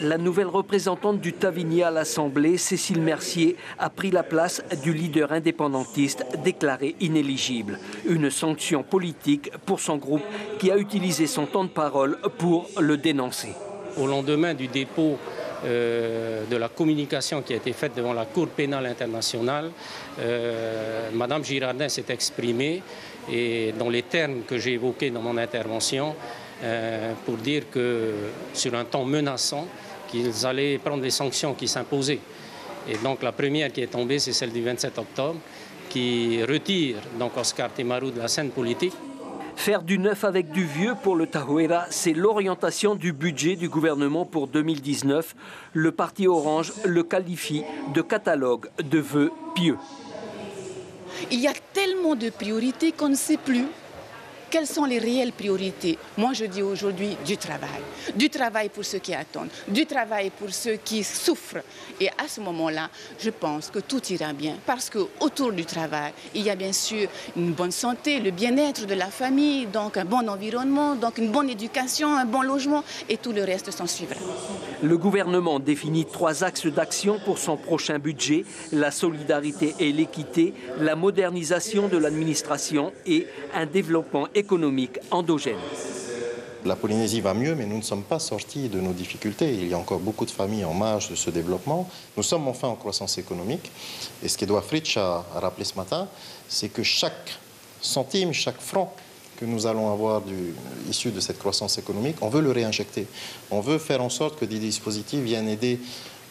La nouvelle représentante du Tasigna à l'Assemblée, Cécile Mercier, a pris la place du leader indépendantiste déclaré inéligible. Une sanction politique pour son groupe qui a utilisé son temps de parole pour le dénoncer. Au lendemain du dépôt de la communication qui a été faite devant la Cour pénale internationale, Mme Girardin s'est exprimée et dans les termes que j'ai évoqués dans mon intervention pour dire que sur un temps menaçant, qu'ils allaient prendre les sanctions qui s'imposaient. Et donc la première qui est tombée, c'est celle du 27 octobre, qui retire donc Oscar Temaru de la scène politique. Faire du neuf avec du vieux pour le Tahuera, c'est l'orientation du budget du gouvernement pour 2019. Le parti Orange le qualifie de catalogue de vœux pieux. Il y a tellement de priorités qu'on ne sait plus. Quelles sont les réelles priorités? Moi, je dis aujourd'hui du travail. Du travail pour ceux qui attendent, du travail pour ceux qui souffrent. Et à ce moment-là, je pense que tout ira bien. Parce qu'autour du travail, il y a bien sûr une bonne santé, le bien-être de la famille, donc un bon environnement, donc une bonne éducation, un bon logement, et tout le reste s'en suivra. Le gouvernement définit 3 axes d'action pour son prochain budget: la solidarité et l'équité, la modernisation de l'administration et un développement économique endogène. La Polynésie va mieux, mais nous ne sommes pas sortis de nos difficultés. Il y a encore beaucoup de familles en marge de ce développement. Nous sommes enfin en croissance économique. Et ce qu'Edouard Fritsch a rappelé ce matin, c'est que chaque centime, chaque franc que nous allons avoir issu de cette croissance économique, on veut le réinjecter. On veut faire en sorte que des dispositifs viennent aider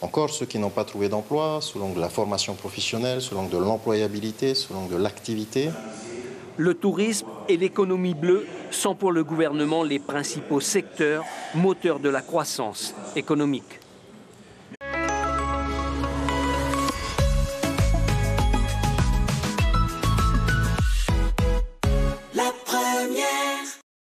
encore ceux qui n'ont pas trouvé d'emploi, sous l'angle de la formation professionnelle, sous l'angle de l'employabilité, sous l'angle de l'activité. Le tourisme et l'économie bleue sont pour le gouvernement les principaux secteurs moteurs de la croissance économique.